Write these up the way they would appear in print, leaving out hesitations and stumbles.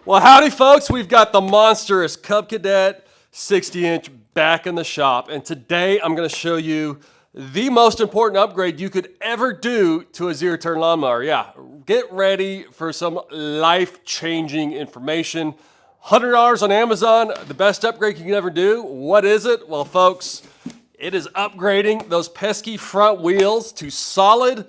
Well, howdy, folks. We've got the monstrous Cub Cadet 60-inch back in the shop. And today I'm going to show you the most important upgrade you could ever do to a Zeroturn lawnmower. Yeah, get ready for some life-changing information. $100 on Amazon, the best upgrade you can ever do. What is it? Well, folks, it is upgrading those pesky front wheels to solid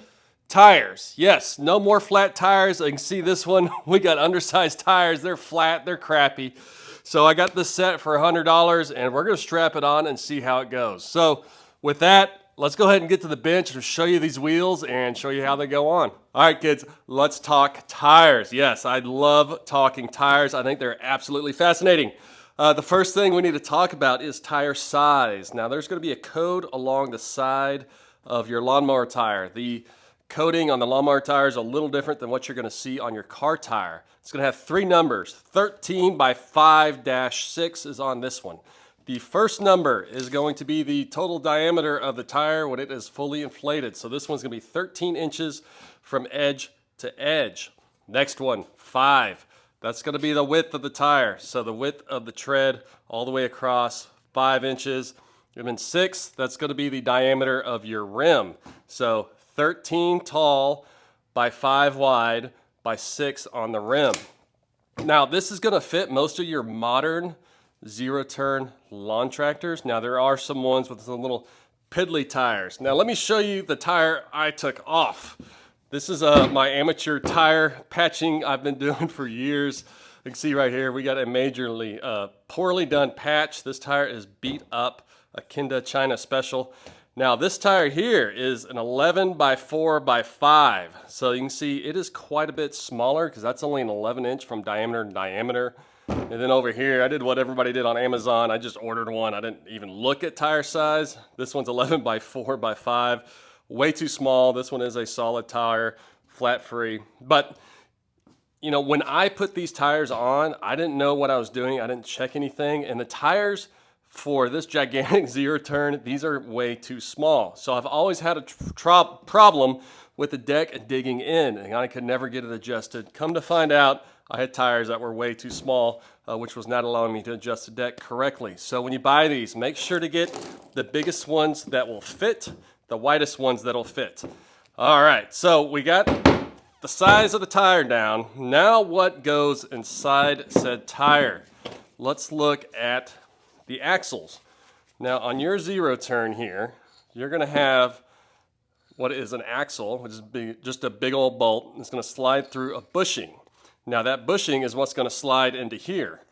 tires. Yes, no more flat tires. You can see this one, we got undersized tires. They're flat, they're crappy. So I got this set for $100 and we're gonna strap it on and see how it goes. So with that, let's go ahead and get to the bench and show you these wheels and show you how they go on. All right, kids, let's talk tires. Yes, I love talking tires. I think they're absolutely fascinating. The first thing we need to talk about is tire size. Now there's gonna be a code along the side of your lawnmower tire. The coating on the lawnmower tire is a little different than what you're going to see on your car tire. It's going to have three numbers. 13 by 5-6 is on this one. The first number is going to be the total diameter of the tire when it is fully inflated. So this one's going to be 13 inches from edge to edge. Next one, 5. That's going to be the width of the tire. So the width of the tread all the way across, 5 inches. And then 6, that's going to be the diameter of your rim. So 13 tall by 5 wide by 6 on the rim. Now this is going to fit most of your modern zero-turn lawn tractors. Now there are some ones with some little piddly tires. Now let me show you the tire I took off. This is my amateur tire patching I've been doing for years. You can see right here we got a majorly poorly done patch. This tire is beat up, a Kinda China Special. Now this tire here is an 11 by 4 by 5. So you can see it is quite a bit smaller because that's only an 11 inch from diameter to diameter. And then over here, I did what everybody did on Amazon. I just ordered one. I didn't even look at tire size. This one's 11 by 4 by 5. Way too small. This one is a solid tire, flat free. But you know, when I put these tires on, I didn't know what I was doing. I didn't check anything. And the tires for this gigantic Zeroturn, these are way too small. So I've always had a problem with the deck digging in, and I could never get it adjusted. Come to find out, I had tires that were way too small, which was not allowing me to adjust the deck correctly. So when you buy these, make sure to get the biggest ones that will fit, the widest ones that'll fit. All right, so we got the size of the tire down. Now what goes inside said tire? Let's look at the axles. Now on your Zeroturn here, you're going to have what is an axle, which is just a big old bolt. It's going to slide through a bushing. Now that bushing is what's going to slide into here.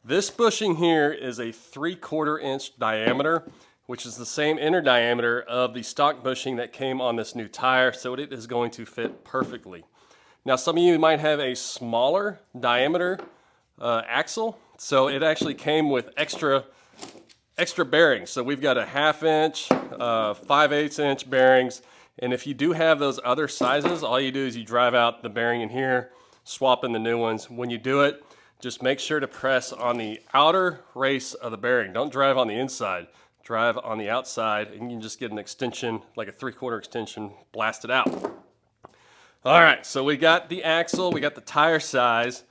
This bushing here is a 3/4 inch diameter, which is the same inner diameter of the stock bushing that came on this new tire, so it is going to fit perfectly. Now some of you might have a smaller diameter axle, so it actually came with extra bearings. So we've got a 1/2 inch, 5/8 inch bearings. And if you do have those other sizes, all you do is you drive out the bearing in here, swap in the new ones. When you do it, just make sure to press on the outer race of the bearing. Don't drive on the inside, drive on the outside, and you can just get an extension, like a 3/4 extension, blast it out. All right, so we got the axle, we got the tire size.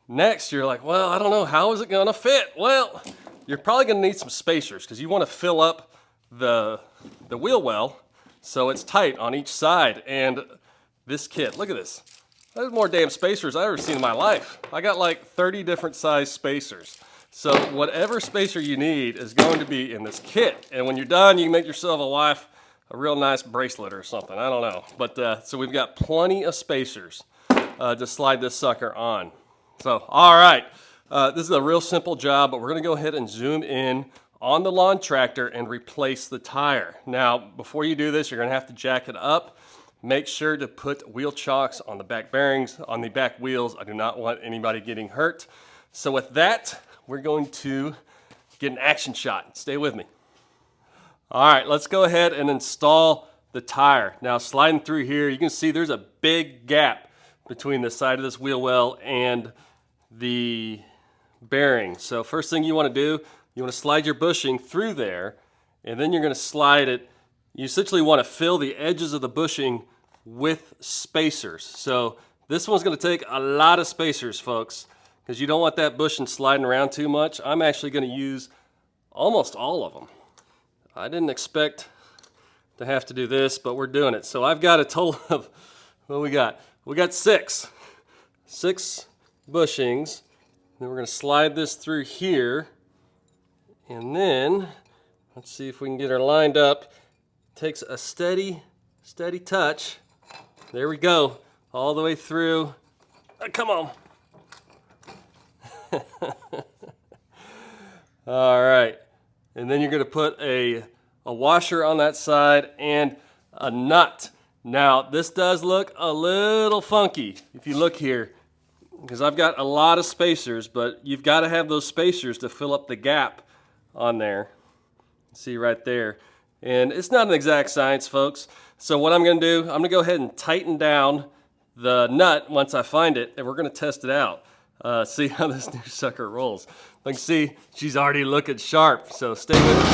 Next, you're like, well, I don't know, how is it gonna fit? Well, you're probably going to need some spacers because you want to fill up the wheel well so it's tight on each side. And this kit, look at this. There's more damn spacers I've ever seen in my life. I got like 30 different size spacers. So whatever spacer you need is going to be in this kit. And when you're done, you can make yourself a real nice bracelet or something. I don't know. But so we've got plenty of spacers to slide this sucker on. So, all right. This is a real simple job, but we're going to go ahead and zoom in on the lawn tractor and replace the tire. Now, before you do this, you're going to have to jack it up. Make sure to put wheel chocks on the back bearings, on the back wheels. I do not want anybody getting hurt. So with that, we're going to get an action shot. Stay with me. All right, let's go ahead and install the tire. Now, sliding through here, you can see there's a big gap between the side of this wheel well and the bearing. So first thing you want to do, you want to slide your bushing through there, and then you're going to slide it. You essentially want to fill the edges of the bushing with spacers. So this one's gonna take a lot of spacers, folks, because you don't want that bushing sliding around too much. I'm actually gonna use almost all of them. I didn't expect to have to do this, but we're doing it. So I've got a total of, what we got? We got six bushings. Then we're gonna slide this through here. And then, let's see if we can get her lined up. Takes a steady touch. There we go, all the way through. Come on. All right, and then you're gonna put a washer on that side and a nut. Now, this does look a little funky if you look here, because I've got a lot of spacers, but you've got to have those spacers to fill up the gap on there. See right there. And it's not an exact science, folks. So what I'm going to do, I'm going to go ahead and tighten down the nut once I find it, and we're going to test it out. See how this new sucker rolls. Like, see, she's already looking sharp, so stay with me.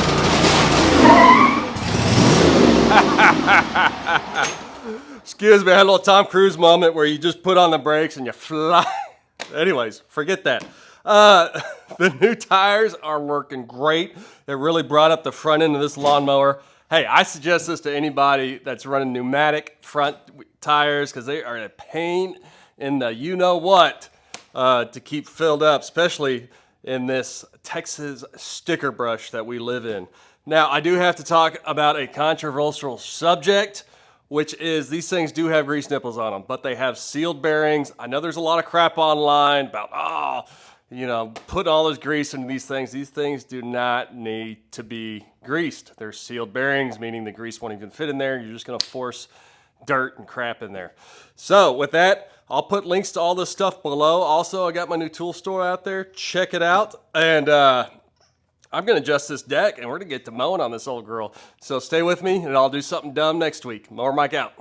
Excuse me, I had a little Tom Cruise moment where you just put on the brakes and you fly. Anyways, forget that. The new tires are working great. They really brought up the front end of this lawnmower. Hey, I suggest this to anybody that's running pneumatic front tires, because they are a pain in the you-know-what to keep filled up, especially in this Texas sticker brush that we live in. Now, I do have to talk about a controversial subject, which is these things do have grease nipples on them, but they have sealed bearings. I know there's a lot of crap online about, putting all this grease into these things. These things do not need to be greased. They're sealed bearings, meaning the grease won't even fit in there. You're just gonna force dirt and crap in there. So with that, I'll put links to all this stuff below. Also, I got my new tool store out there. Check it out. And I'm gonna adjust this deck and we're gonna get to mowing on this old girl. So stay with me and I'll do something dumb next week. Mower Mike out.